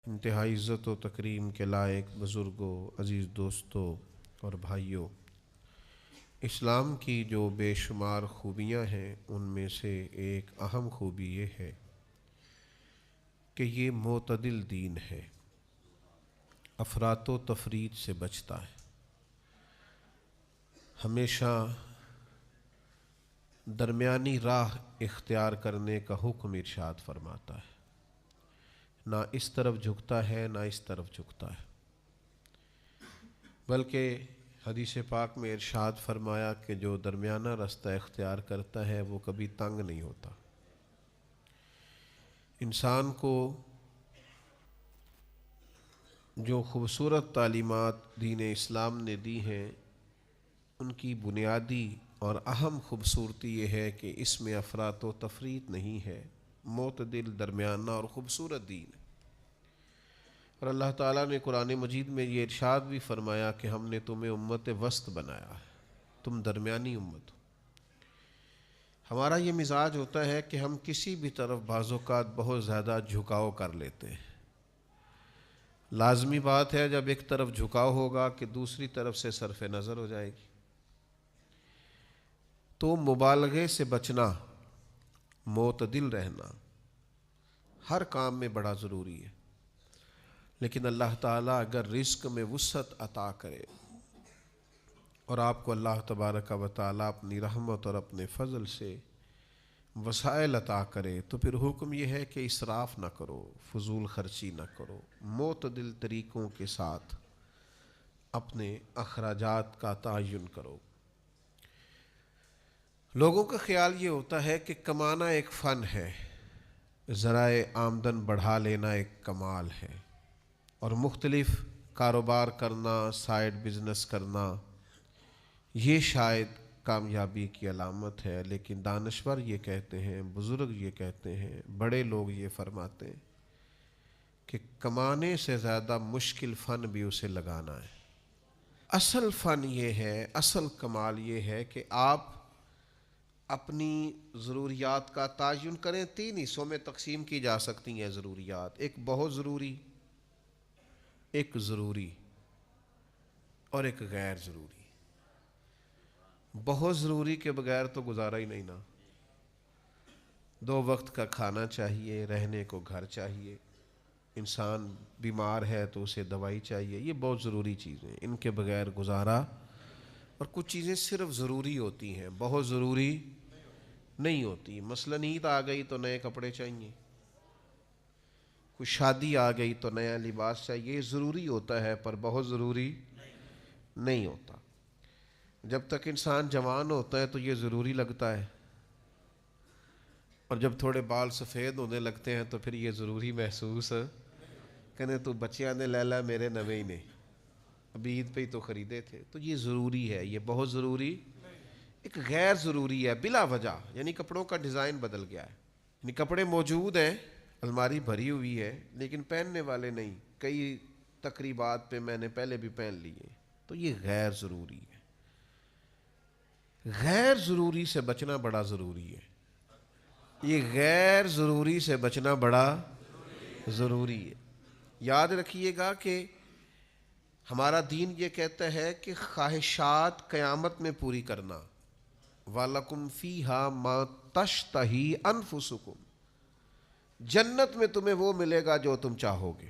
انتہائی عزت و تکریم کے لائق بزرگوں، عزیز دوستوں اور بھائیوں، اسلام کی جو بے شمار خوبیاں ہیں ان میں سے ایک اہم خوبی یہ ہے کہ یہ معتدل دین ہے، افراط و تفریط سے بچتا ہے، ہمیشہ درمیانی راہ اختیار کرنے کا حکم ارشاد فرماتا ہے، نہ اس طرف جھکتا ہے نہ اس طرف جھکتا ہے، بلکہ حدیث پاک میں ارشاد فرمایا کہ جو درمیانہ راستہ اختیار کرتا ہے وہ کبھی تنگ نہیں ہوتا۔ انسان کو جو خوبصورت تعلیمات دین اسلام نے دی ہیں ان کی بنیادی اور اہم خوبصورتی یہ ہے کہ اس میں افراط و تفریط نہیں ہے، معتدل درمیانہ اور خوبصورت دین ہے۔ اور اللہ تعالیٰ نے قرآن مجید میں یہ ارشاد بھی فرمایا کہ ہم نے تمہیں امت وسط بنایا ہے، تم درمیانی امت ہو۔ ہمارا یہ مزاج ہوتا ہے کہ ہم کسی بھی طرف بعض اوقات بہت زیادہ جھکاؤ کر لیتے ہیں۔ لازمی بات ہے جب ایک طرف جھکاؤ ہوگا کہ دوسری طرف سے صرف نظر ہو جائے گی، تو مبالغے سے بچنا، معتدل رہنا ہر کام میں بڑا ضروری ہے۔ لیکن اللہ تعالیٰ اگر رزق میں وسعت عطا کرے اور آپ کو اللہ تبارک و تعالیٰ اپنی رحمت اور اپنے فضل سے وسائل عطا کرے تو پھر حکم یہ ہے کہ اسراف نہ کرو، فضول خرچی نہ کرو، معتدل طریقوں کے ساتھ اپنے اخراجات کا تعین کرو۔ لوگوں کا خیال یہ ہوتا ہے کہ کمانا ایک فن ہے، ذرائع آمدن بڑھا لینا ایک کمال ہے، اور مختلف کاروبار کرنا، سائیڈ بزنس کرنا یہ شاید کامیابی کی علامت ہے۔ لیکن دانشور یہ کہتے ہیں، بزرگ یہ کہتے ہیں، بڑے لوگ یہ فرماتے ہیں کہ کمانے سے زیادہ مشکل فن بھی اسے لگانا ہے۔ اصل فن یہ ہے، اصل کمال یہ ہے کہ آپ اپنی ضروریات کا تعین کریں۔ تین حصوں میں تقسیم کی جا سکتی ہیں ضروریات، ایک بہت ضروری، ایک ضروری اور ایک غیر ضروری۔ بہت ضروری کے بغیر تو گزارا ہی نہیں نا، 2 وقت کا کھانا چاہیے، رہنے کو گھر چاہیے، انسان بیمار ہے تو اسے دوائی چاہیے، یہ بہت ضروری چیزیں، ان کے بغیر گزارا۔ اور کچھ چیزیں صرف ضروری ہوتی ہیں، بہت ضروری نہیں ہوتی۔ مثلا عید آ گئی تو نئے کپڑے چاہیے، کوئی شادی آ گئی تو نیا لباس چاہیے، یہ ضروری ہوتا ہے پر بہت ضروری نہیں ہوتا۔ جب تک انسان جوان ہوتا ہے تو یہ ضروری لگتا ہے، اور جب تھوڑے بال سفید ہونے لگتے ہیں تو پھر یہ ضروری محسوس کہنے تو بچیاں نے لیلا میرے نوے نے ابھی عید پہ ہی تو خریدے تھے۔ تو یہ ضروری ہے، یہ بہت ضروری۔ ایک غیر ضروری ہے بلا وجہ، یعنی کپڑوں کا ڈیزائن بدل گیا ہے، یعنی کپڑے موجود ہیں، الماری بھری ہوئی ہے لیکن پہننے والے نہیں، کئی تقریبات پہ میں نے پہلے بھی پہن لیے، تو یہ غیر ضروری ہے۔ غیر ضروری سے بچنا بڑا ضروری ہے، یہ غیر ضروری سے بچنا بڑا ضروری ہے۔ یاد رکھیے گا کہ ہمارا دین یہ کہتا ہے کہ خواہشات قیامت میں پوری کرنا، وَلَكُمْ فِيهَا مَا تَشْتَهِي أَنفُسُكُمْ، جنت میں تمہیں وہ ملے گا جو تم چاہو گے،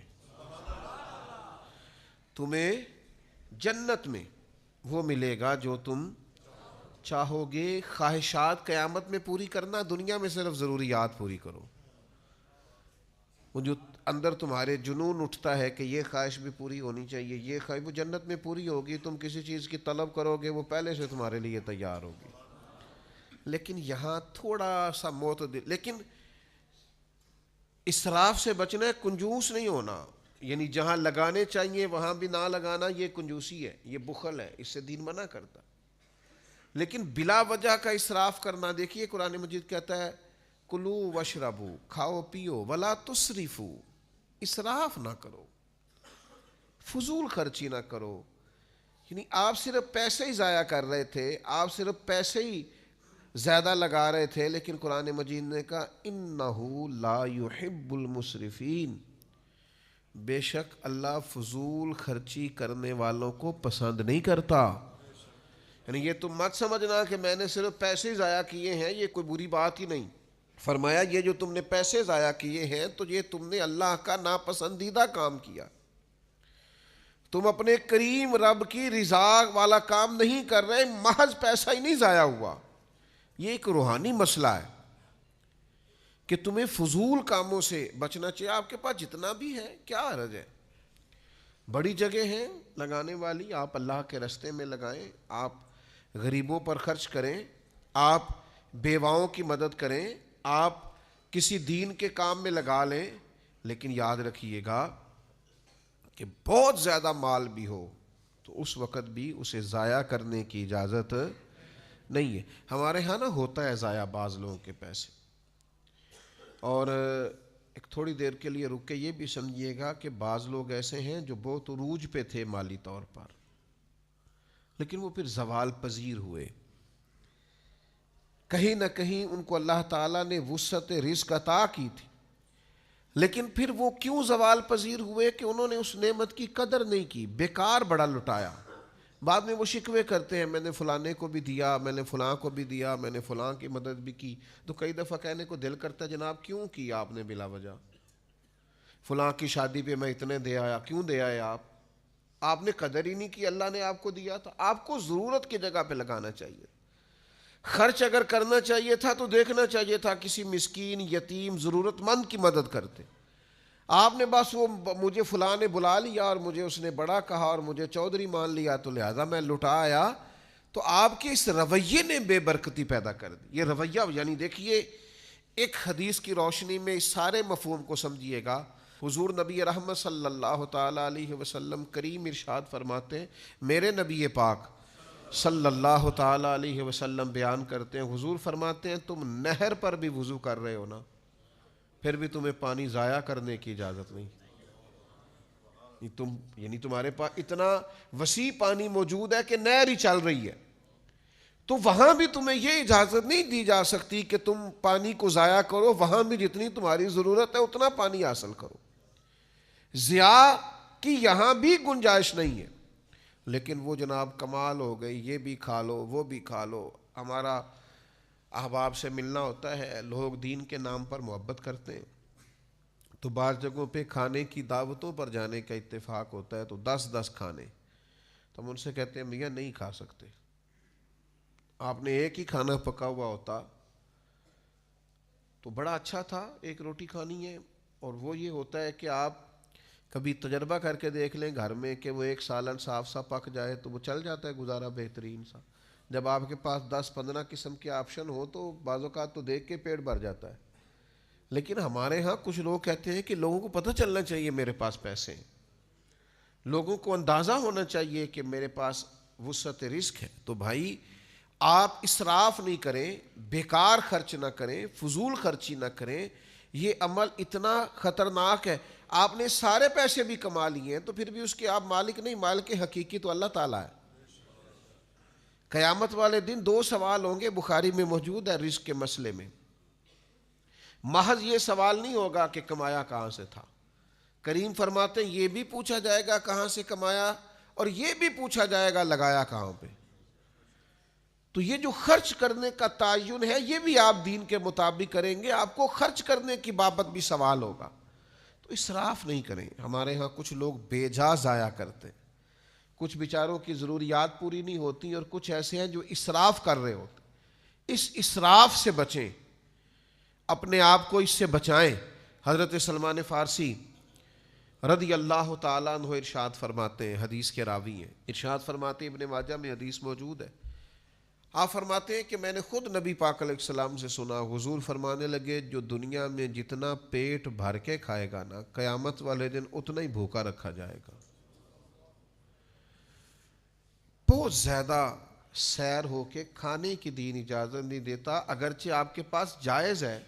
تمہیں جنت میں وہ ملے گا جو تم چاہو گے۔ خواہشات قیامت میں پوری کرنا، دنیا میں صرف ضروریات پوری کرو۔ وہ جو اندر تمہارے جنون اٹھتا ہے کہ یہ خواہش بھی پوری ہونی چاہیے، یہ خواہش وہ جنت میں پوری ہوگی، تم کسی چیز کی طلب کرو گے وہ پہلے سے تمہارے لیے تیار ہوگی۔ لیکن یہاں تھوڑا سا معتدل، لیکن اسراف سے بچنا ہے، کنجوس نہیں ہونا، یعنی جہاں لگانے چاہیے وہاں بھی نہ لگانا، یہ کنجوسی ہے، یہ بخل ہے، اس سے دین منع کرتا۔ لیکن بلا وجہ کا اسراف کرنا، دیکھیے قرآن مجید کہتا ہے کلو وشربو، کھاؤ پیو، ولا تسرفو، اسراف نہ کرو، فضول خرچی نہ کرو۔ یعنی آپ صرف پیسے ہی ضائع کر رہے تھے، آپ صرف پیسے ہی زیادہ لگا رہے تھے، لیکن قرآن مجید نے کہا انہو لا یحب المسرفین، بے شک اللہ فضول خرچی کرنے والوں کو پسند نہیں کرتا. یعنی یہ تم مت سمجھنا کہ میں نے صرف پیسے ضائع کیے ہیں یہ کوئی بری بات ہی نہیں. فرمایا یہ جو تم نے پیسے ضائع کیے ہیں تو یہ تم نے اللہ کا ناپسندیدہ کام کیا. تم اپنے کریم رب کی رضا والا کام نہیں کر رہے, محض پیسہ ہی نہیں ضائع ہوا. یہ ایک روحانی مسئلہ ہے کہ تمہیں فضول کاموں سے بچنا چاہیے. آپ کے پاس جتنا بھی ہے کیا حرج ہے, بڑی جگہ ہیں لگانے والی, آپ اللہ کے راستے میں لگائیں, آپ غریبوں پر خرچ کریں, آپ بیواؤں کی مدد کریں, آپ کسی دین کے کام میں لگا لیں. لیکن یاد رکھیے گا کہ بہت زیادہ مال بھی ہو تو اس وقت بھی اسے ضائع کرنے کی اجازت نہیں ہے. ہمارے ہاں نا ہوتا ہے ضائع بعض لوگوں کے پیسے, اور ایک تھوڑی دیر کے لیے رک کے یہ بھی سمجھیے گا کہ بعض لوگ ایسے ہیں جو بہت عروج پہ تھے مالی طور پر, لیکن وہ پھر زوال پذیر ہوئے. کہیں نہ کہیں ان کو اللہ تعالیٰ نے وسعت رزق عطا کی تھی, لیکن پھر وہ کیوں زوال پذیر ہوئے کہ انہوں نے اس نعمت کی قدر نہیں کی, بیکار بڑا لٹایا. بعد میں وہ شکوے کرتے ہیں میں نے فلانے کو بھی دیا, میں نے فلاں کو بھی دیا, میں نے فلاں کی مدد بھی کی. تو کئی دفعہ کہنے کو دل کرتا ہے جناب کیوں کی آپ نے بلا وجہ, فلاں کی شادی پہ میں اتنے دے آیا, کیوں دے آئے آپ نے قدر ہی نہیں کی, اللہ نے آپ کو دیا تھا. آپ کو ضرورت کی جگہ پہ لگانا چاہیے. خرچ اگر کرنا چاہیے تھا تو دیکھنا چاہیے تھا کسی مسکین, یتیم, ضرورت مند کی مدد کرتے. آپ نے بس وہ مجھے فلاں نے بلا لیا اور مجھے اس نے بڑا کہا اور مجھے چودھری مان لیا تو لہذا میں لٹا آیا. تو آپ کے اس رویے نے بے برکتی پیدا کر دی. یہ رویہ یعنی دیکھیے ایک حدیث کی روشنی میں اس سارے مفہوم کو سمجھیے گا. حضور نبی رحمت صلی اللہ تعالیٰ علیہ وسلم کریم ارشاد فرماتے ہیں, میرے نبی پاک صلی اللہ تعالیٰ علیہ وسلم بیان کرتے ہیں, حضور فرماتے ہیں تم نہر پر بھی وضو کر رہے ہو نا, پھر بھی تمہیں پانی ضائع کرنے کی اجازت نہیں. یعنی تمہارے پاس اتنا وسیع پانی موجود ہے کہ نہر ہی چل رہی ہے, تو وہاں بھی تمہیں یہ اجازت نہیں دی جا سکتی کہ تم پانی کو ضائع کرو. وہاں بھی جتنی تمہاری ضرورت ہے اتنا پانی حاصل کرو, ضیاء کی یہاں بھی گنجائش نہیں ہے. لیکن وہ جناب کمال ہو گئی, یہ بھی کھا لو وہ بھی کھا لو. ہمارا احباب سے ملنا ہوتا ہے, لوگ دین کے نام پر محبت کرتے ہیں, تو بعض جگہوں پہ کھانے کی دعوتوں پر جانے کا اتفاق ہوتا ہے تو 10 کھانے, تو ہم ان سے کہتے ہیں میاں نہیں کھا سکتے. آپ نے ایک ہی کھانا پکا ہوا ہوتا تو بڑا اچھا تھا, ایک روٹی کھانی ہے. اور وہ یہ ہوتا ہے کہ آپ کبھی تجربہ کر کے دیکھ لیں گھر میں کہ وہ ایک سالن صاف سا پک جائے تو وہ چل جاتا ہے گزارا بہترین سا. جب آپ کے پاس 10-15 قسم کے آپشن ہو تو بعض اوقات تو دیکھ کے پیٹ بھر جاتا ہے. لیکن ہمارے ہاں کچھ لوگ کہتے ہیں کہ لوگوں کو پتہ چلنا چاہیے میرے پاس پیسے ہیں, لوگوں کو اندازہ ہونا چاہیے کہ میرے پاس وسعت رزق ہے. تو بھائی آپ اسراف نہیں کریں, بیکار خرچ نہ کریں, فضول خرچی نہ کریں. یہ عمل اتنا خطرناک ہے. آپ نے سارے پیسے بھی کما لیے ہیں تو پھر بھی اس کے آپ مالک نہیں, مالک حقیقی تو اللہ تعالیٰ ہے. قیامت والے دن 2 سوال ہوں گے, بخاری میں موجود ہے رزق کے مسئلے میں. محض یہ سوال نہیں ہوگا کہ کمایا کہاں سے تھا, کریم فرماتے ہیں یہ بھی پوچھا جائے گا کہاں سے کمایا, اور یہ بھی پوچھا جائے گا لگایا کہاں پہ. تو یہ جو خرچ کرنے کا تعین ہے یہ بھی آپ دین کے مطابق کریں گے, آپ کو خرچ کرنے کی بابت بھی سوال ہوگا. تو اسراف نہیں کریں. ہمارے ہاں کچھ لوگ بے جا ضائع کرتے ہیں, کچھ بیچاروں کی ضروریات پوری نہیں ہوتی, اور کچھ ایسے ہیں جو اسراف کر رہے ہوتے. اس اسراف سے بچیں, اپنے آپ کو اس سے بچائیں. حضرت سلمان فارسی رضی اللہ تعالیٰ عنہ ارشاد فرماتے ہیں, حدیث کے راوی ہیں, ارشاد فرماتے ہیں, ابن ماجہ میں حدیث موجود ہے, آپ فرماتے ہیں کہ میں نے خود نبی پاک علیہ السلام سے سنا, حضور فرمانے لگے جو دنیا میں جتنا پیٹ بھر کے کھائے گا نا, قیامت والے دن اتنا ہی بھوکا رکھا جائے گا. بہت زیادہ سیر ہو کے کھانے کی دین اجازت نہیں دیتا, اگرچہ آپ کے پاس جائز ہے,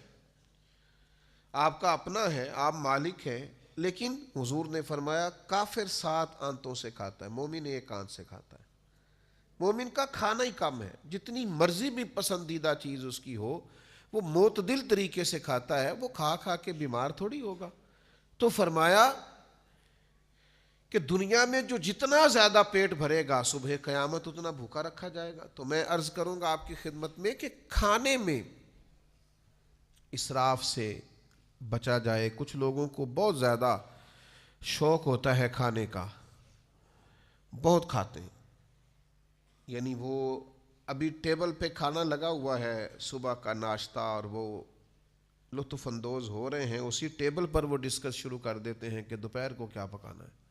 آپ کا اپنا ہے, آپ مالک ہیں, لیکن حضور نے فرمایا کافر 7 آنتوں سے کھاتا ہے, مومن 1 آنت سے کھاتا ہے. مومن کا کھانا ہی کم ہے, جتنی مرضی بھی پسندیدہ چیز اس کی ہو وہ معتدل طریقے سے کھاتا ہے, وہ کھا کھا کے بیمار تھوڑی ہوگا. تو فرمایا کہ دنیا میں جو جتنا زیادہ پیٹ بھرے گا صبح قیامت اتنا بھوکا رکھا جائے گا. تو میں عرض کروں گا آپ کی خدمت میں کہ کھانے میں اسراف سے بچا جائے. کچھ لوگوں کو بہت زیادہ شوق ہوتا ہے کھانے کا، بہت کھاتے ہیں. یعنی وہ ابھی ٹیبل پہ کھانا لگا ہوا ہے، صبح کا ناشتہ، اور وہ لطف اندوز ہو رہے ہیں، اسی ٹیبل پر وہ ڈسکس شروع کر دیتے ہیں کہ دوپہر کو کیا پکانا ہے.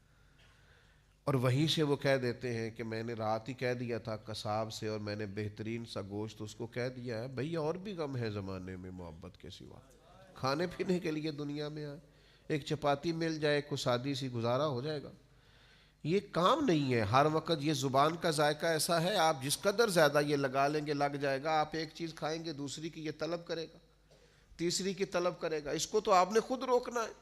اور وہیں سے وہ کہہ دیتے ہیں کہ میں نے رات ہی کہہ دیا تھا قصاب سے، اور میں نے بہترین سا گوشت اس کو کہہ دیا ہے. بھئی اور بھی غم ہے زمانے میں محبت کے سوا، کھانے پینے کے لیے دنیا میں آئے، ایک چپاتی مل جائے، کوئی سادی سی گزارا ہو جائے گا. یہ کام نہیں ہے. ہر وقت یہ زبان کا ذائقہ ایسا ہے، آپ جس قدر زیادہ یہ لگا لیں گے لگ جائے گا. آپ ایک چیز کھائیں گے دوسری کی یہ طلب کرے گا، تیسری کی طلب کرے گا. اس کو تو آپ نے خود روکنا ہے،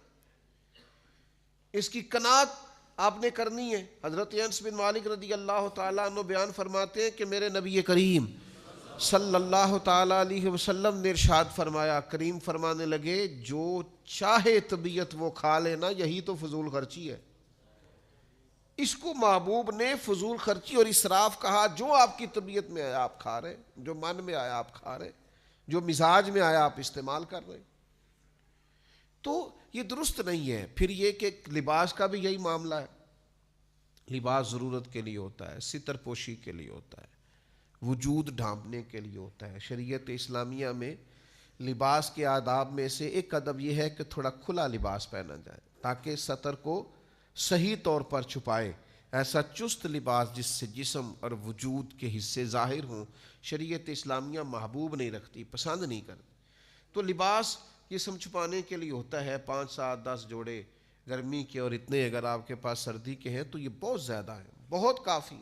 اس کی قناعت آپ نے کرنی ہے. حضرت انس بن مالک رضی اللہ تعالیٰ عنہ بیان فرماتے ہیں کہ میرے نبی کریم صلی اللہ تعالیٰ علیہ وسلم نے ارشاد فرمایا، کریم فرمانے لگے جو چاہے طبیعت وہ کھا لینا، یہی تو فضول خرچی ہے. اس کو محبوب نے فضول خرچی اور اسراف کہا. جو آپ کی طبیعت میں آیا آپ کھا رہے، جو من میں آیا آپ کھا رہے، جو مزاج میں آیا آپ استعمال کر رہے. تو یہ درست نہیں ہے. پھر یہ کہ لباس کا بھی یہی معاملہ ہے. لباس ضرورت کے لیے ہوتا ہے، ستر پوشی کے لیے ہوتا ہے، وجود ڈھانپنے کے لیے ہوتا ہے. شریعت اسلامیہ میں لباس کے آداب میں سے ایک ادب یہ ہے کہ تھوڑا کھلا لباس پہنا جائے تاکہ سطر کو صحیح طور پر چھپائے. ایسا چست لباس جس سے جسم اور وجود کے حصے ظاہر ہوں شریعت اسلامیہ محبوب نہیں رکھتی، پسند نہیں کرتی. تو لباس جسم چھپانے کے لیے ہوتا ہے 5 7 10 جوڑے گرمی کے، اور اتنے اگر آپ کے پاس سردی کے ہیں تو یہ بہت زیادہ ہیں، بہت کافی.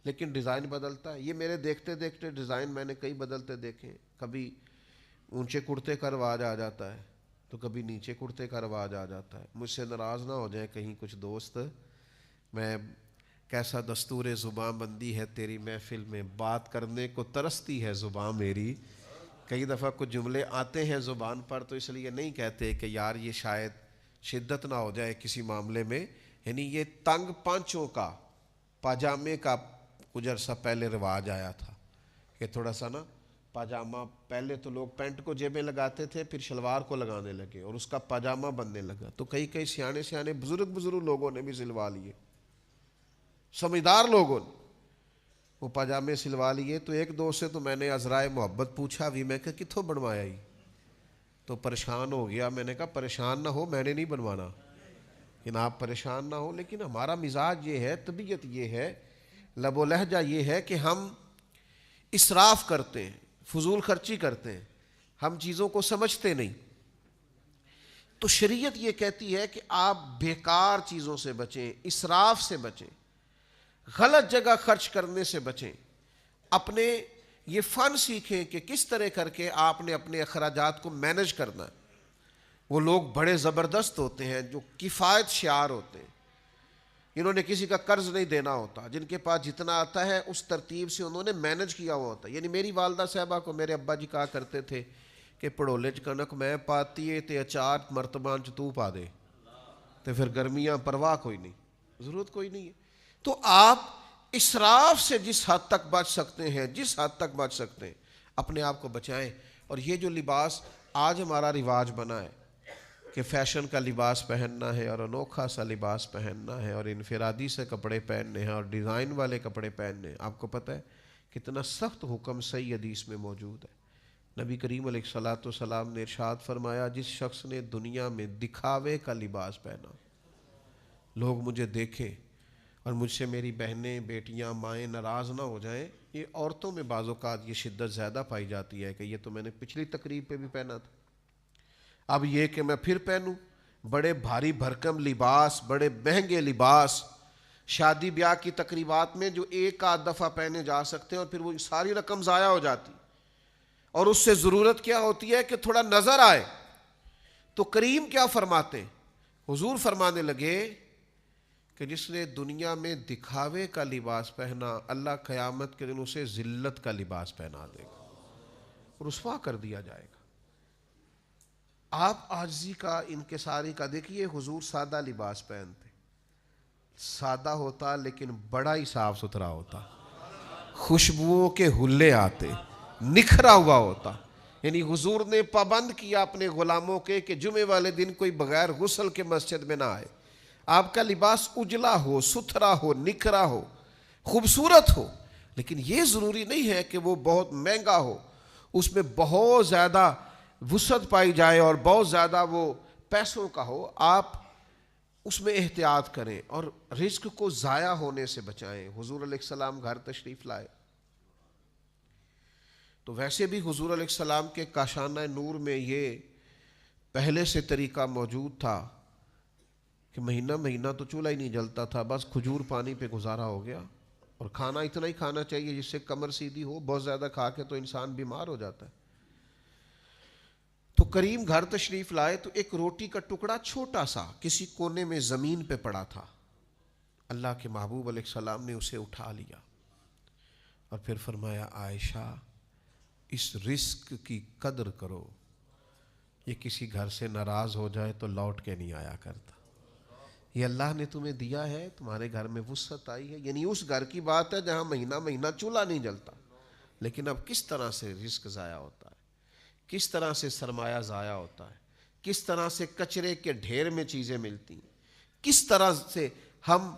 لیکن ڈیزائن بدلتا ہے. یہ میرے دیکھتے دیکھتے ڈیزائن میں نے کئی بدلتے دیکھے ہیں. کبھی اونچے کرتے کا رواج آ جاتا ہے تو کبھی نیچے کرتے کا رواج آ جاتا ہے. مجھ سے ناراض نہ ہو جائیں کہیں کچھ دوست، میں کیسا دستور زباں بندی ہے تیری محفل میں، بات کرنے کو ترستی ہے زباں میری. کئی دفعہ کچھ جملے آتے ہیں زبان پر تو اس لیے نہیں کہتے کہ یار یہ شاید شدت نہ ہو جائے کسی معاملے میں. یعنی یہ تنگ پانچوں کا پاجامے کا کچھ عرصہ پہلے رواج آیا تھا کہ تھوڑا سا نا پاجامہ، پہلے تو لوگ پینٹ کو جیبیں لگاتے تھے، پھر شلوار کو لگانے لگے اور اس کا پاجامہ بننے لگا. تو کئی سیانے بزرگ لوگوں نے بھی سلوا لیے، سمجھدار لوگوں نے وہ پاجامے سلوا لیے. تو ایک دوست سے تو میں نے عذرائے محبت پوچھا بھی، میں کہا کتوں بنوایا ہی؟ تو پریشان ہو گیا. میں نے کہا پریشان نہ ہو، میں نے نہیں بنوانا، لیکن آپ پریشان نہ ہو. لیکن ہمارا مزاج یہ ہے، طبیعت یہ ہے، لب و لہجہ یہ ہے کہ ہم اسراف کرتے ہیں، فضول خرچی کرتے ہیں، ہم چیزوں کو سمجھتے نہیں. تو شریعت یہ کہتی ہے کہ آپ بیکار چیزوں سے بچیں، اسراف سے بچیں، غلط جگہ خرچ کرنے سے بچیں. اپنے یہ فن سیکھیں کہ کس طرح کر کے آپ نے اپنے اخراجات کو مینج کرنا ہے. وہ لوگ بڑے زبردست ہوتے ہیں جو کفایت شعار ہوتے ہیں، انہوں نے کسی کا قرض نہیں دینا ہوتا، جن کے پاس جتنا آتا ہے اس ترتیب سے انہوں نے مینج کیا ہوا ہوتا ہے. یعنی میری والدہ صاحبہ کو میرے ابا جی کہا کرتے تھے کہ پڑھولے چ کنک میں پاتی ہے تے اچار مرتبان چ تو پا دے، تو پھر گرمیاں پرواہ کوئی نہیں، ضرورت کوئی نہیں ہے. تو آپ اسراف سے جس حد تک بچ سکتے ہیں، جس حد تک بچ سکتے ہیں اپنے آپ کو بچائیں. اور یہ جو لباس آج ہمارا رواج بنا ہے کہ فیشن کا لباس پہننا ہے اور انوکھا سا لباس پہننا ہے اور انفرادی سے کپڑے پہننے ہیں اور ڈیزائن والے کپڑے پہننے ہیں، آپ کو پتہ ہے کتنا سخت حکم صحیح حدیث میں موجود ہے. نبی کریم علیہ الصلوۃ والسلام نے ارشاد فرمایا، جس شخص نے دنیا میں دکھاوے کا لباس پہنا، لوگ مجھے دیکھیں اور مجھ سے میری بہنیں، بیٹیاں، مائیں ناراض نہ ہو جائیں. یہ عورتوں میں بعض اوقات یہ شدت زیادہ پائی جاتی ہے کہ یہ تو میں نے پچھلی تقریب پہ بھی پہنا تھا، اب یہ کہ میں پھر پہنوں. بڑے بھاری بھرکم لباس، بڑے مہنگے لباس شادی بیاہ کی تقریبات میں جو ایک آدھ دفعہ پہنے جا سکتے ہیں اور پھر وہ ساری رقم ضائع ہو جاتی، اور اس سے ضرورت کیا ہوتی ہے کہ تھوڑا نظر آئے. تو کریم کیا فرماتے ہیں؟ حضور فرمانے لگے کہ جس نے دنیا میں دکھاوے کا لباس پہنا، اللہ قیامت کے دن اسے ذلت کا لباس پہنا دے گا اور رسوا کر دیا جائے گا. آپ عاجزی کا، انکساری کا، دیکھیے حضور سادہ لباس پہنتے، سادہ ہوتا لیکن بڑا ہی صاف ستھرا ہوتا، خوشبوؤں کے حلے آتے، نکھرا ہوا ہوتا. یعنی حضور نے پابند کیا اپنے غلاموں کے کہ جمعے والے دن کوئی بغیر غسل کے مسجد میں نہ آئے. آپ کا لباس اجلا ہو، ستھرا ہو، نکھرا ہو، خوبصورت ہو، لیکن یہ ضروری نہیں ہے کہ وہ بہت مہنگا ہو، اس میں بہت زیادہ وسعت پائی جائے اور بہت زیادہ وہ پیسوں کا ہو. آپ اس میں احتیاط کریں اور رزق کو ضائع ہونے سے بچائیں. حضور علیہ السلام گھر تشریف لائے تو ویسے بھی حضور علیہ السلام کے کاشانہ نور میں یہ پہلے سے طریقہ موجود تھا کہ مہینہ مہینہ تو چولہا ہی نہیں جلتا تھا، بس کھجور پانی پہ گزارا ہو گیا. اور کھانا اتنا ہی کھانا چاہیے جس سے کمر سیدھی ہو، بہت زیادہ کھا کے تو انسان بیمار ہو جاتا ہے. تو کریم گھر تشریف لائے تو ایک روٹی کا ٹکڑا چھوٹا سا کسی کونے میں زمین پہ پڑا تھا. اللہ کے محبوب علیہ السلام نے اسے اٹھا لیا اور پھر فرمایا عائشہ اس رزق کی قدر کرو، یہ کسی گھر سے ناراض ہو جائے تو لوٹ کے نہیں آیا کرتا. یہ اللہ نے تمہیں دیا ہے، تمہارے گھر میں وسعت آئی ہے. یعنی اس گھر کی بات ہے جہاں مہینہ مہینہ چولہا نہیں جلتا، لیکن اب کس طرح سے رزق ضائع ہوتا ہے، کس طرح سے سرمایہ ضائع ہوتا ہے، کس طرح سے کچرے کے ڈھیر میں چیزیں ملتی ہیں، کس طرح سے ہم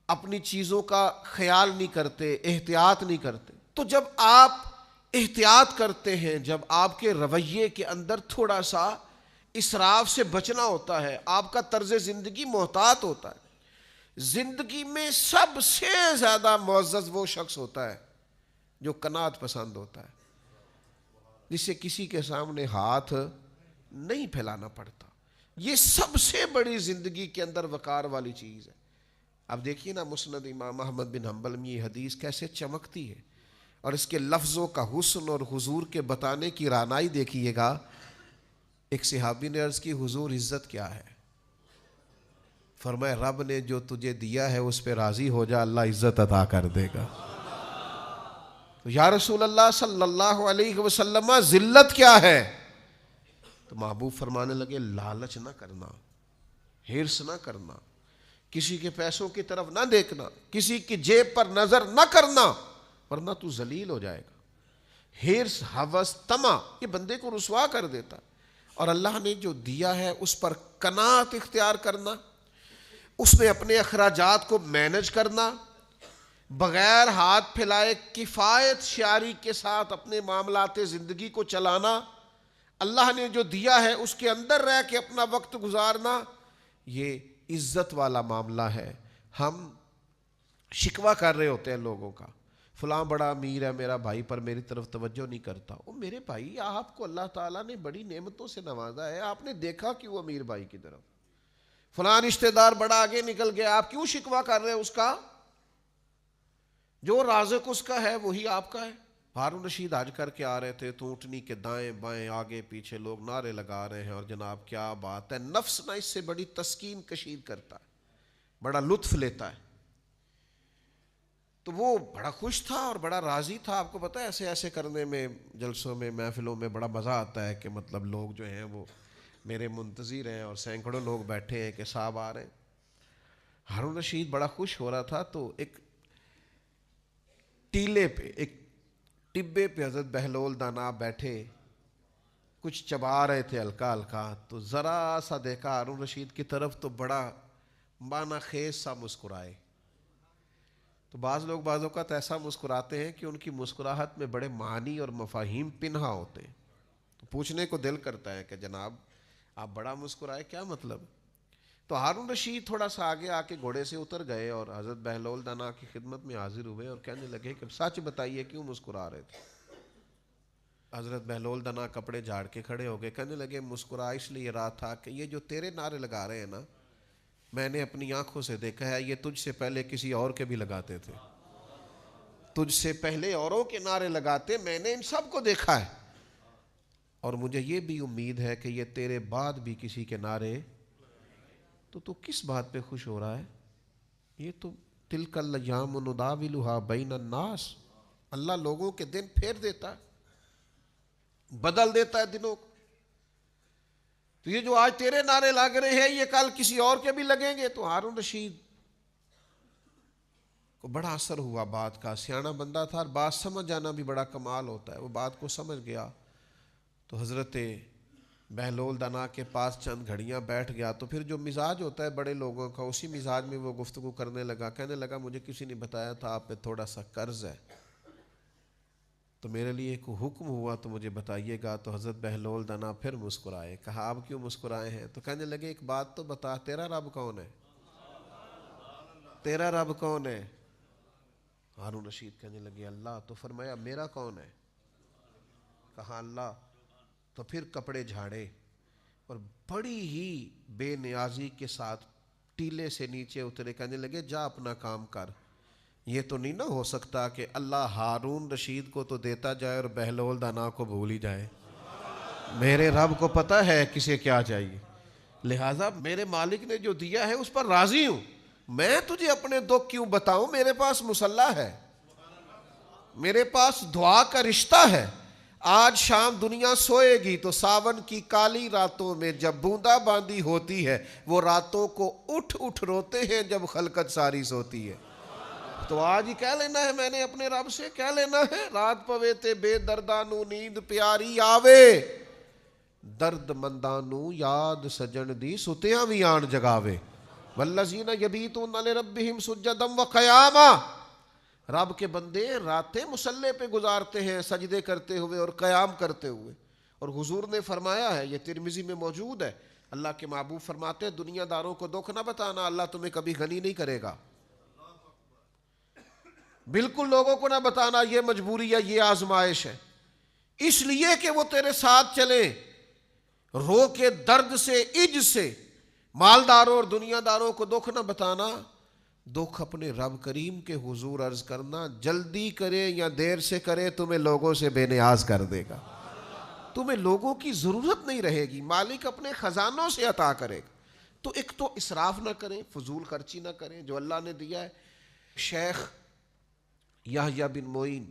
اپنی چیزوں کا خیال نہیں کرتے، احتیاط نہیں کرتے. تو جب آپ احتیاط کرتے ہیں، جب آپ کے رویے کے اندر تھوڑا سا اسراف سے بچنا ہوتا ہے، آپ کا طرز زندگی محتاط ہوتا ہے. زندگی میں سب سے زیادہ معزز وہ شخص ہوتا ہے جو قناعت پسند ہوتا ہے، جسے کسی کے سامنے ہاتھ نہیں پھیلانا پڑتا. یہ سب سے بڑی زندگی کے اندر وقار والی چیز ہے. اب دیکھیے نا مسند امام احمد بن حنبل میں یہ حدیث کیسے چمکتی ہے، اور اس کے لفظوں کا حسن اور حضور کے بتانے کی رانائی دیکھیے گا. ایک صحابی نے عرض کی حضور عزت کیا ہے؟ فرمایا رب نے جو تجھے دیا ہے اس پہ راضی ہو جا، اللہ عزت عطا کر دے گا. یا رسول اللہ صلی اللہ علیہ وسلم ذلت کیا ہے؟ تو محبوب فرمانے لگے لالچ نہ کرنا، ہرس نہ کرنا، کسی کے پیسوں کی طرف نہ دیکھنا، کسی کی جیب پر نظر نہ کرنا، ورنہ تو ذلیل ہو جائے گا. ہرس، ہوس، طمع یہ بندے کو رسوا کر دیتا. اور اللہ نے جو دیا ہے اس پر قناعت اختیار کرنا، اس میں اپنے اخراجات کو مینج کرنا، بغیر ہاتھ پھیلائے کفایت شعاری کے ساتھ اپنے معاملات زندگی کو چلانا، اللہ نے جو دیا ہے اس کے اندر رہ کے اپنا وقت گزارنا، یہ عزت والا معاملہ ہے. ہم شکوہ کر رہے ہوتے ہیں لوگوں کا، فلاں بڑا امیر ہے میرا بھائی پر میری طرف توجہ نہیں کرتا. او میرے بھائی آپ کو اللہ تعالیٰ نے بڑی نعمتوں سے نوازا ہے، آپ نے دیکھا کیوں امیر بھائی کی طرف؟ فلاں رشتہ دار بڑا آگے نکل گیا، آپ کیوں شکوہ کر رہے ہیں اس کا؟ جو رازق اس کا ہے وہی آپ کا ہے. ہارون رشید حج کر کے آ رہے تھے تو اونٹنی کے دائیں بائیں آگے پیچھے لوگ نعرے لگا رہے ہیں، اور جناب کیا بات ہے، نفس نہ اس سے بڑی تسکین کشید کرتا ہے، بڑا لطف لیتا ہے. تو وہ بڑا خوش تھا اور بڑا راضی تھا. آپ کو پتہ ہے ایسے ایسے کرنے میں، جلسوں میں، محفلوں میں بڑا مزہ آتا ہے کہ مطلب لوگ جو ہیں وہ میرے منتظر ہیں اور سینکڑوں لوگ بیٹھے ہیں کہ صاحب آ رہے ہیں. ہارون رشید بڑا خوش ہو رہا تھا تو ایک ٹیلے پہ، ایک ٹبے پہ حضرت بہلول دانا بیٹھے کچھ چبا رہے تھے ہلکا ہلکا. تو ذرا سا دیکھا ہارون رشید کی طرف تو بڑا معنی خیز سا مسکرائے. تو بعض لوگ بعض اوقات ایسا مسکراتے ہیں کہ ان کی مسکراہٹ میں بڑے معنی اور مفاہیم پنہا ہوتے ہیں. تو پوچھنے کو دل کرتا ہے کہ جناب آپ بڑا مسکرائے، کیا مطلب؟ تو ہارون رشید تھوڑا سا آگے آ کے گھوڑے سے اتر گئے اور حضرت بہلول دانا کی خدمت میں حاضر ہوئے اور کہنے لگے کہ سچ بتائیے کیوں مسکرا رہے تھے؟ حضرت بہلول دانا کپڑے جھاڑ کے کھڑے ہو گئے، کہنے لگے مسکرا اس لیے رہا تھا کہ یہ جو تیرے نعرے لگا رہے ہیں نا، میں نے اپنی آنکھوں سے دیکھا ہے، یہ تجھ سے پہلے کسی اور کے بھی لگاتے تھے، تجھ سے پہلے اوروں کے نعرے لگاتے، میں نے ان سب کو دیکھا ہے، اور مجھے یہ بھی امید ہے کہ یہ تیرے بعد بھی کسی کے نعرے. تو کس بات پہ خوش ہو رہا ہے؟ یہ تو تلک الایام نداولها بین الناس، اللہ لوگوں کے دن پھیر دیتا ہے، بدل دیتا ہے دنوں کو. تو یہ جو آج تیرے نعرے لگ رہے ہیں یہ کل کسی اور کے بھی لگیں گے. تو ہارون رشید کو بڑا اثر ہوا بات کا، سیانا بندہ تھا اور بات سمجھ جانا بھی بڑا کمال ہوتا ہے، وہ بات کو سمجھ گیا تو حضرت بہلول دانا کے پاس چند گھڑیاں بیٹھ گیا، تو پھر جو مزاج ہوتا ہے بڑے لوگوں کا اسی مزاج میں وہ گفتگو کرنے لگا، کہنے لگا مجھے کسی نے بتایا تھا آپ پہ تھوڑا سا قرض ہے، تو میرے لیے ایک حکم ہوا تو مجھے بتائیے گا۔ تو حضرت بہلول دانا پھر مسکرائے، کہا آپ کیوں مسکرائے ہیں؟ تو کہنے لگے ایک بات تو بتا، تیرا رب کون ہے؟ تیرا رب کون ہے؟ ہارون رشید کہنے لگے اللہ۔ تو فرمایا میرا کون ہے؟ کہا اللہ۔ تو پھر کپڑے جھاڑے اور بڑی ہی بے نیازی کے ساتھ ٹیلے سے نیچے اترے، کہنے لگے جا اپنا کام کر، یہ تو نہیں نہ ہو سکتا کہ اللہ ہارون رشید کو تو دیتا جائے اور بہلول دانا کو بھول ہی جائے، میرے رب کو پتہ ہے کسے کیا چاہیے، لہٰذا میرے مالک نے جو دیا ہے اس پر راضی ہوں، میں تجھے اپنے دکھ کیوں بتاؤں، میرے پاس مصلح ہے، میرے پاس دعا کا رشتہ ہے۔ آج شام دنیا سوئے گی تو ساون کی کالی راتوں میں جب بوندا باندی ہوتی ہے، وہ راتوں کو اٹھ اٹھ روتے ہیں جب خلقت ساری سوتی ہے۔ تو آج ہی کہہ لینا ہے، میں نے اپنے رب سے کہہ لینا ہے، رات پوے تے بے دردانو نیند پیاری آوے، درد مندانو یاد سجن دی ستیاں بھی آن جگاوے، والذین یبیتون لربہم سجدا وقیاما، رب کے بندے راتیں مصلے پہ گزارتے ہیں سجدے کرتے ہوئے اور قیام کرتے ہوئے، اور حضور نے فرمایا ہے، یہ ترمذی میں موجود ہے، اللہ کے محبوب فرماتے ہیں دنیا داروں کو دکھ نہ بتانا، اللہ تمہیں کبھی غنی نہیں کرے گا، بالکل لوگوں کو نہ بتانا یہ مجبوری ہے، یہ آزمائش ہے، اس لیے کہ وہ تیرے ساتھ چلیں، رو کے درد سے عج سے، مالداروں اور دنیا داروں کو دکھ نہ بتانا، دکھ اپنے رب کریم کے حضور عرض کرنا، جلدی کرے یا دیر سے کرے تمہیں لوگوں سے بے نیاز کر دے گا، تمہیں لوگوں کی ضرورت نہیں رہے گی، مالک اپنے خزانوں سے عطا کرے گا۔ تو ایک تو اسراف نہ کریں، فضول خرچی نہ کریں جو اللہ نے دیا ہے۔ شیخ یحییٰ بن معین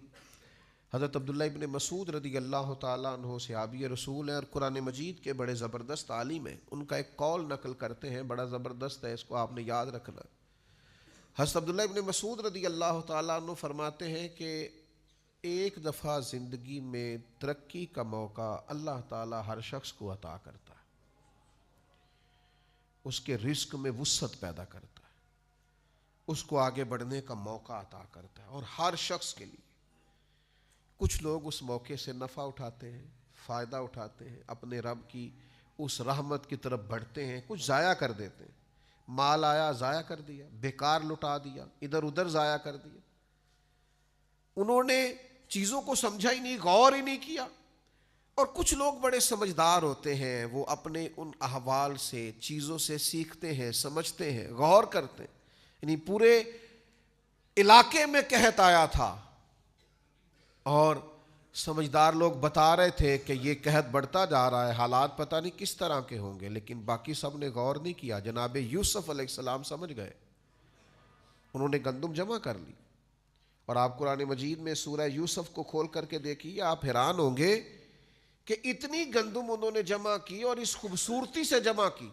حضرت عبداللہ ابن مسعود رضی اللہ تعالیٰ عنہ صحابی رسول ہیں اور قرآن مجید کے بڑے زبردست عالم ہیں، ان کا ایک قول نقل کرتے ہیں، بڑا زبردست ہے، اس کو آپ نے یاد رکھنا۔ حضرت عبداللہ ابن مسعود رضی اللہ تعالیٰ عنہ فرماتے ہیں کہ ایک دفعہ زندگی میں ترقی کا موقع اللہ تعالیٰ ہر شخص کو عطا کرتا ہے، اس کے رزق میں وسعت پیدا کرتا ہے، اس کو آگے بڑھنے کا موقع عطا کرتا ہے، اور ہر شخص کے لیے۔ کچھ لوگ اس موقع سے نفع اٹھاتے ہیں، فائدہ اٹھاتے ہیں، اپنے رب کی اس رحمت کی طرف بڑھتے ہیں، کچھ ضائع کر دیتے ہیں، مال آیا ضائع کر دیا، بیکار لٹا دیا، ادھر ادھر ضائع کر دیا، انہوں نے چیزوں کو سمجھا ہی نہیں، غور ہی نہیں کیا۔ اور کچھ لوگ بڑے سمجھدار ہوتے ہیں، وہ اپنے ان احوال سے چیزوں سے سیکھتے ہیں، سمجھتے ہیں، غور کرتے ہیں، یعنی پورے علاقے میں قحط آیا تھا اور سمجھدار لوگ بتا رہے تھے کہ یہ قحط بڑھتا جا رہا ہے، حالات پتہ نہیں کس طرح کے ہوں گے، لیکن باقی سب نے غور نہیں کیا۔ جناب یوسف علیہ السلام سمجھ گئے، انہوں نے گندم جمع کر لی، اور آپ قرآن مجید میں سورہ یوسف کو کھول کر کے دیکھیے، آپ حیران ہوں گے کہ اتنی گندم انہوں نے جمع کی اور اس خوبصورتی سے جمع کی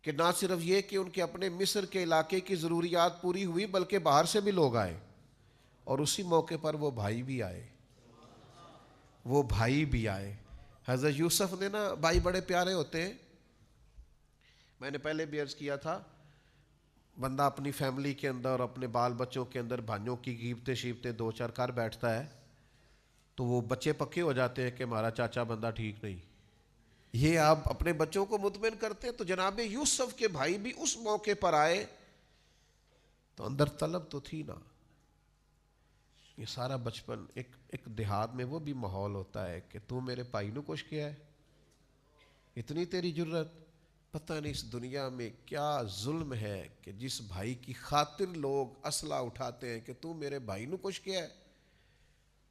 کہ نہ صرف یہ کہ ان کے اپنے مصر کے علاقے کی ضروریات پوری ہوئی، بلکہ باہر سے بھی لوگ آئے، اور اسی موقع پر وہ بھائی بھی آئے۔ حضرت یوسف نے نا، بھائی بڑے پیارے ہوتے ہیں، میں نے پہلے بھی عرض کیا تھا، بندہ اپنی فیملی کے اندر اور اپنے بال بچوں کے اندر بھائیوں کی غیبتیں شیبتیں دو چار کر بیٹھتا ہے تو وہ بچے پکے ہو جاتے ہیں کہ ہمارا چاچا بندہ ٹھیک نہیں، یہ آپ اپنے بچوں کو مطمئن کرتے ہیں۔ تو جناب یوسف کے بھائی بھی اس موقع پر آئے تو اندر طلب تو تھی نا، یہ سارا بچپن ایک دیہات میں وہ بھی ماحول ہوتا ہے کہ تو میرے بھائی نو کچھ کیا ہے، اتنی تیری جرت، پتہ نہیں اس دنیا میں کیا ظلم ہے کہ جس بھائی کی خاطر لوگ اسلحہ اٹھاتے ہیں کہ تو میرے بھائی نو کچھ کیا ہے،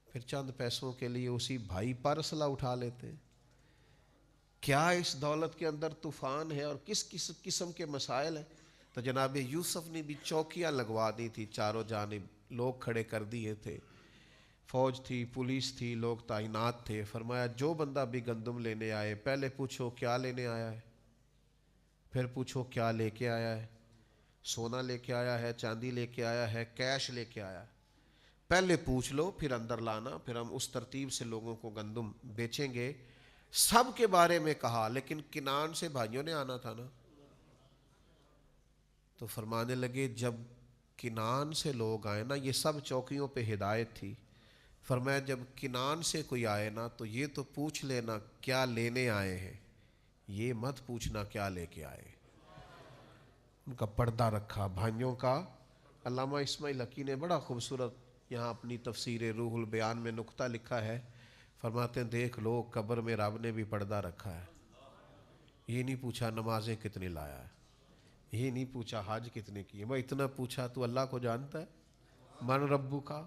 پھر چند پیسوں کے لیے اسی بھائی پر اسلحہ اٹھا لیتے ہیں۔ کیا اس دولت کے اندر طوفان ہے اور کس قسم کے مسائل ہیں۔ تو جناب یوسف نے بھی چوکیاں لگوا دی تھی، چاروں جانب لوگ کھڑے کر دیے تھے، فوج تھی، پولیس تھی، لوگ تعینات تھے۔ فرمایا جو بندہ بھی گندم لینے آئے پہلے پوچھو کیا لینے آیا ہے، پھر پوچھو کیا لے کے آیا ہے، سونا لے کے آیا ہے، چاندی لے کے آیا ہے، کیش لے کے آیا ہے، پہلے پوچھ لو پھر اندر لانا، پھر ہم اس ترتیب سے لوگوں کو گندم بیچیں گے۔ سب کے بارے میں کہا، لیکن کنعان سے بھائیوں نے آنا تھا نا، تو فرمانے لگے جب کنعان سے لوگ آئے نا، یہ سب چوکیوں پہ ہدایت تھی، فرمایا جب کنعان سے کوئی آئے نا تو یہ تو پوچھ لینا کیا لینے آئے ہیں، یہ مت پوچھنا کیا لے کے آئے۔ ان کا پردہ رکھا بھائیوں کا۔ علامہ اسماعیل حقی نے بڑا خوبصورت یہاں اپنی تفسیر روح البیان میں نقطہ لکھا ہے، فرماتے ہیں دیکھ لو قبر میں رب نے بھی پردہ رکھا ہے، یہ نہیں پوچھا نمازیں کتنی لایا ہے، یہ نہیں پوچھا حج کتنے کیے، میں اتنا پوچھا تو اللہ کو جانتا ہے، من ربو کا،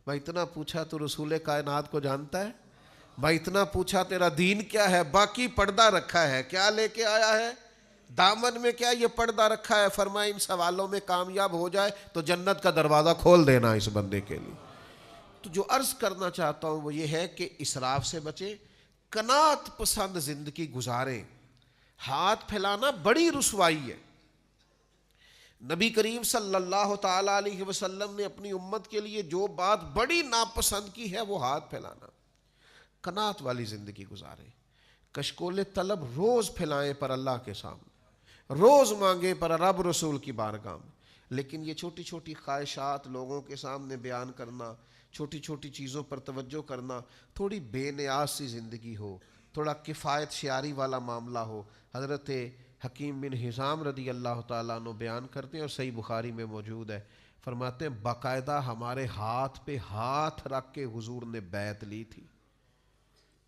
میں اتنا پوچھا تو رسول کائنات کو جانتا ہے، میں اتنا پوچھا تیرا دین کیا ہے، باقی پردہ رکھا ہے، کیا لے کے آیا ہے، دامن میں کیا یہ پردہ رکھا ہے، فرمایا ان سوالوں میں کامیاب ہو جائے تو جنت کا دروازہ کھول دینا اس بندے کے لیے۔ تو جو عرض کرنا چاہتا ہوں وہ یہ ہے کہ اسراف سے بچیں، قناعت پسند زندگی گزاریں۔ ہاتھ پھیلانا بڑی رسوائی ہے۔ نبی کریم صلی اللہ تعالیٰ علیہ وسلم نے اپنی امت کے لیے جو بات بڑی ناپسند کی ہے وہ ہاتھ پھیلانا۔ قناعت والی زندگی گزاریں، کشکول طلب روز پھیلائیں پر اللہ کے سامنے، روز مانگیں پر رب رسول کی بارگاہ میں، لیکن یہ چھوٹی چھوٹی خواہشات لوگوں کے سامنے بیان کرنا، چھوٹی چھوٹی چیزوں پر توجہ کرنا، تھوڑی بے نیاز سی زندگی ہو، تھوڑا کفایت شیاری والا معاملہ ہو۔ حضرت حکیم بن حزام رضی اللہ تعالیٰ عنہ بیان کرتے ہیں اور صحیح بخاری میں موجود ہے، فرماتے ہیں باقاعدہ ہمارے ہاتھ پہ ہاتھ رکھ کے حضور نے بیعت لی تھی۔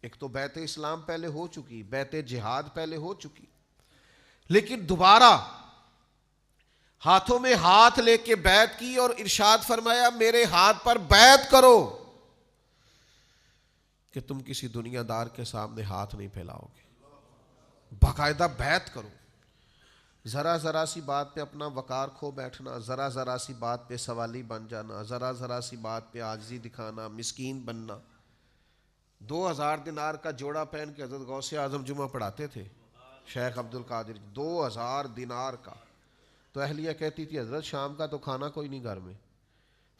ایک تو بیعت اسلام پہلے ہو چکی، بیعت جہاد پہلے ہو چکی، لیکن دوبارہ ہاتھوں میں ہاتھ لے کے بیعت کی اور ارشاد فرمایا میرے ہاتھ پر بیعت کرو کہ تم کسی دنیا دار کے سامنے ہاتھ نہیں پھیلاؤ گے، باقاعدہ بیعت کرو۔ ذرا ذرا سی بات پہ اپنا وقار کھو بیٹھنا، ذرا ذرا سی بات پہ سوالی بن جانا، ذرا ذرا سی بات پہ عاجزی دکھانا، مسکین بننا۔ 2000 دینار کا جوڑا پہن کے حضرت غوث اعظم جمعہ پڑھاتے تھے، شیخ عبد القادر، 2000 دینار کا۔ تو اہلیہ کہتی تھی حضرت شام کا تو کھانا کوئی نہیں گھر میں،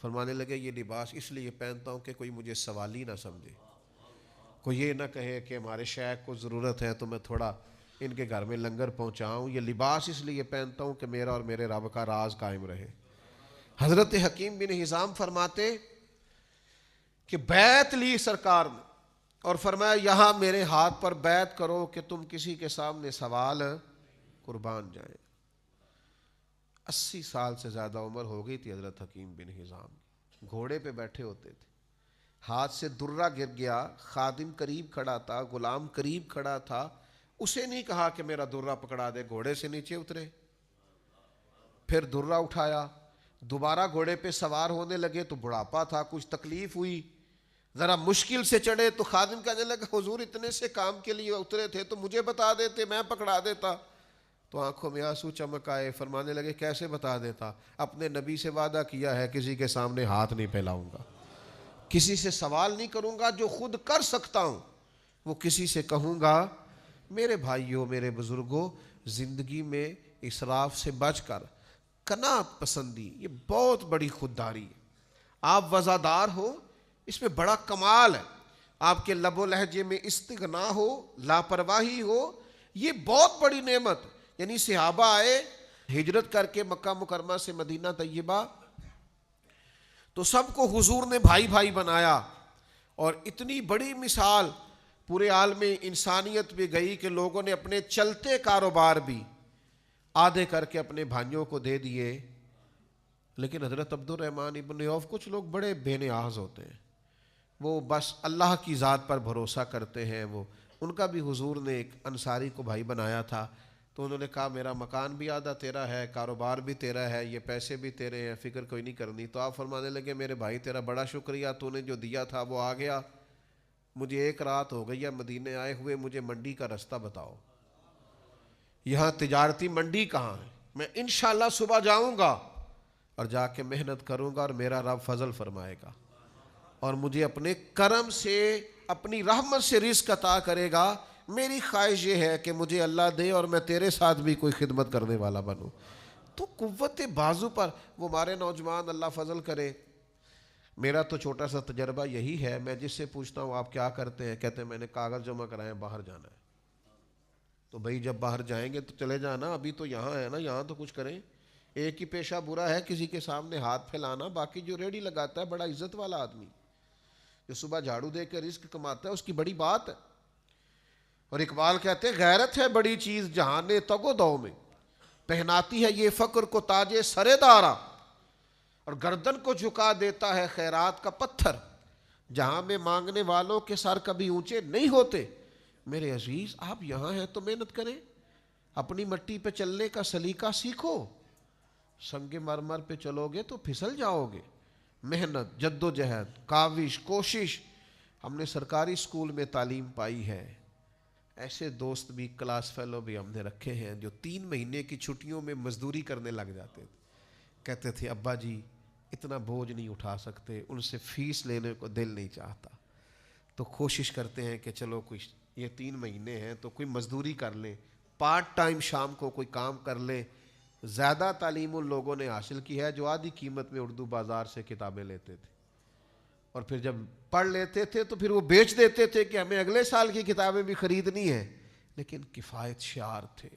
فرمانے لگے یہ لباس اس لیے پہنتا ہوں کہ کوئی مجھے سوالی نہ سمجھے، کوئی یہ نہ کہے کہ ہمارے شیخ کو ضرورت ہے تو میں تھوڑا ان کے گھر میں لنگر پہنچاؤں، یہ لباس اس لیے پہنتا ہوں کہ میرا اور میرے رب کا راز قائم رہے۔ حضرت حکیم بن حزام فرماتے کہ بیعت لی سرکار نے اور فرمایا یہاں میرے ہاتھ پر بیعت کرو کہ تم کسی کے سامنے سوال قربان جائیں۔ 80 سال سے زیادہ عمر ہو گئی تھی حضرت حکیم بن حزام، گھوڑے پہ بیٹھے ہوتے تھے، ہاتھ سے درہ گر گیا، خادم قریب کھڑا تھا، غلام قریب کھڑا تھا، اسے نہیں کہا کہ میرا درہ پکڑا دے، گھوڑے سے نیچے اترے، پھر درہ اٹھایا، دوبارہ گھوڑے پہ سوار ہونے لگے تو بڑھاپا تھا، کچھ تکلیف ہوئی، ذرا مشکل سے چڑھے تو خادم کہنے لگا حضور اتنے سے کام کے لیے اترے تھے تو مجھے بتا دیتے، میں پکڑا دیتا۔ تو آنکھوں میں آنسو چمک آئے، فرمانے لگے کیسے بتا دیتا، اپنے نبی سے وعدہ کیا ہے کسی کے سامنے ہاتھ نہیں پھیلاؤں گا، کسی سے سوال نہیں کروں گا، جو خود کر سکتا ہوں وہ کسی سے کہوں گا۔ میرے بھائیوں، میرے بزرگوں، زندگی میں اسراف سے بچ کر قناعت پسندی یہ بہت بڑی خودداری ہے۔ آپ وزادار ہو اس میں بڑا کمال ہے، آپ کے لب و لہجے میں استغنا ہو، لاپرواہی ہو، یہ بہت بڑی نعمت۔ یعنی صحابہ آئے ہجرت کر کے مکہ مکرمہ سے مدینہ طیبہ، تو سب کو حضور نے بھائی بھائی بنایا، اور اتنی بڑی مثال پورے عالم انسانیت بھی گئی کہ لوگوں نے اپنے چلتے کاروبار بھی آدھے کر کے اپنے بھائیوں کو دے دیے۔ لیکن حضرت عبد الرحمن ابن عوف، کچھ لوگ بڑے بے نیاز ہوتے ہیں، وہ بس اللہ کی ذات پر بھروسہ کرتے ہیں، وہ ان کا بھی حضور نے ایک انصاری کو بھائی بنایا تھا، تو انہوں نے کہا میرا مکان بھی آدھا تیرا ہے، کاروبار بھی تیرا ہے، یہ پیسے بھی تیرے ہیں، فکر کوئی نہیں کرنی۔ تو آپ فرمانے لگے میرے بھائی تیرا بڑا شکریہ، تو نے جو دیا تھا وہ آ گیا، مجھے 1 رات ہو گئی ہے مدینے آئے ہوئے، مجھے منڈی کا رستہ بتاؤ، یہاں تجارتی منڈی کہاں ہے، میں انشاءاللہ صبح جاؤں گا اور جا کے محنت کروں گا اور میرا رب فضل فرمائے گا اور مجھے اپنے کرم سے اپنی رحمت سے رزق عطا کرے گا۔ میری خواہش یہ ہے کہ مجھے اللہ دے اور میں تیرے ساتھ بھی کوئی خدمت کرنے والا بنوں۔ تو قوت بازو پر وہ ہمارے نوجوان اللہ فضل کرے. میرا تو چھوٹا سا تجربہ یہی ہے, میں جس سے پوچھتا ہوں آپ کیا کرتے ہیں, کہتے ہیں میں نے کاغذ جمع کرائے, باہر جانا ہے. تو بھائی جب باہر جائیں گے تو چلے جانا, ابھی تو یہاں ہے نا, یہاں تو کچھ کریں. ایک ہی پیشہ برا ہے کسی کے سامنے ہاتھ پھیلانا, باقی جو ریڑھی لگاتا ہے بڑا عزت والا آدمی, جو صبح جھاڑو دے کے رزق کماتا ہے, اس کی بڑی بات ہے. اور اقبال کہتے ہیں غیرت ہے بڑی چیز جہاں نے تگ و دو میں, پہناتی ہے یہ فقر کو تاج سر دارا, اور گردن کو جھکا دیتا ہے خیرات کا پتھر, جہاں میں مانگنے والوں کے سر کبھی اونچے نہیں ہوتے. میرے عزیز آپ یہاں ہیں تو محنت کریں, اپنی مٹی پہ چلنے کا سلیقہ سیکھو. سنگ مرمر پہ چلو گے تو پھسل جاؤ گے. محنت, جد و جہد, کاوش, کوشش. ہم نے سرکاری اسکول میں تعلیم پائی ہے. ایسے دوست بھی, کلاس فیلو بھی ہم نے رکھے ہیں جو 3 مہینے کی چھٹیوں میں مزدوری کرنے لگ جاتے تھے. کہتے تھے ابا جی اتنا بوجھ نہیں اٹھا سکتے, ان سے فیس لینے کو دل نہیں چاہتا, تو کوشش کرتے ہیں کہ چلو کچھ یہ 3 مہینے ہیں تو کوئی مزدوری کر لیں, پارٹ ٹائم شام کو کوئی کام کر لیں. زیادہ تعلیم ان لوگوں نے حاصل کی ہے جو آدھی قیمت میں اردو بازار سے کتابیں لیتے تھے, اور پھر جب پڑھ لیتے تھے تو پھر وہ بیچ دیتے تھے کہ ہمیں اگلے سال کی کتابیں بھی خریدنی ہیں. لیکن کفایت شعار تھے,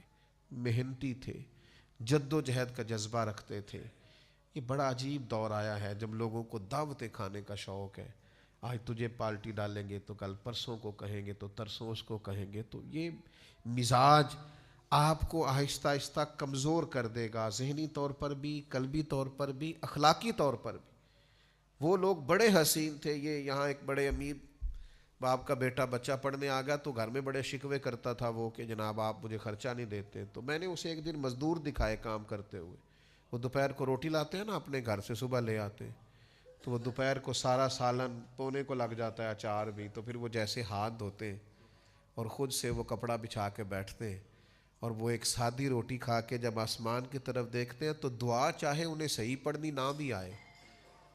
محنتی تھے, جد و جہد کا جذبہ رکھتے تھے. یہ بڑا عجیب دور آیا ہے جب لوگوں کو دعوتیں کھانے کا شوق ہے. آج تجھے پالٹی ڈالیں گے تو کل پرسوں کو کہیں گے تو ترسوں اس کو کہیں گے. تو یہ مزاج آپ کو آہستہ آہستہ کمزور کر دے گا, ذہنی طور پر بھی, قلبی طور پر بھی, اخلاقی طور پر بھی. وہ لوگ بڑے حسین تھے. یہ یہاں ایک بڑے امیر باپ کا بیٹا بچہ پڑھنے آ گیا تو گھر میں بڑے شکوے کرتا تھا وہ کہ جناب آپ مجھے خرچہ نہیں دیتے. تو میں نے اسے ایک دن مزدور دکھائے کام کرتے ہوئے. وہ دوپہر کو روٹی لاتے ہیں نا اپنے گھر سے, صبح لے آتے, تو وہ دوپہر کو سارا سالن پونے کو لگ جاتا ہے, اچار بھی. تو پھر وہ جیسے ہاتھ دھوتے ہیں اور خود سے وہ کپڑا بچھا کے بیٹھتے ہیں, اور وہ ایک سادی روٹی کھا کے جب آسمان کی طرف دیکھتے ہیں تو دعا چاہے انہیں صحیح پڑھنی نہ بھی آئے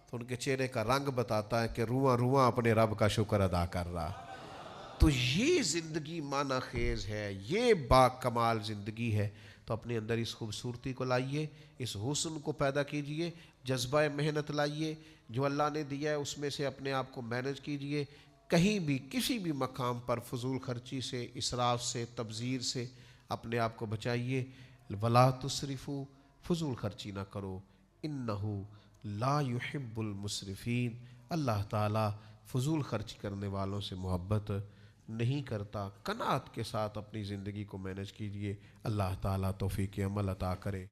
تو ان کے چہرے کا رنگ بتاتا ہے کہ رواں رواں اپنے رب کا شکر ادا کر رہا. تو یہ زندگی معنی خیز ہے, یہ با کمال زندگی ہے. تو اپنے اندر اس خوبصورتی کو لائیے, اس حسن کو پیدا کیجئے, جذبہ محنت لائیے, جو اللہ نے دیا ہے اس میں سے اپنے آپ کو مینج کیجئے. کہیں بھی کسی بھی مقام پر فضول خرچی سے, اسراف سے, تبذیر سے اپنے آپ کو بچائیے. ولا تسرفوا, فضول خرچی نہ کرو. انہو لا یحب المسرفین, اللہ تعالیٰ فضول خرچ کرنے والوں سے محبت نہیں کرتا. قناعت کے ساتھ اپنی زندگی کو مینج کیجئے. اللہ تعالیٰ توفیق عمل عطا کرے.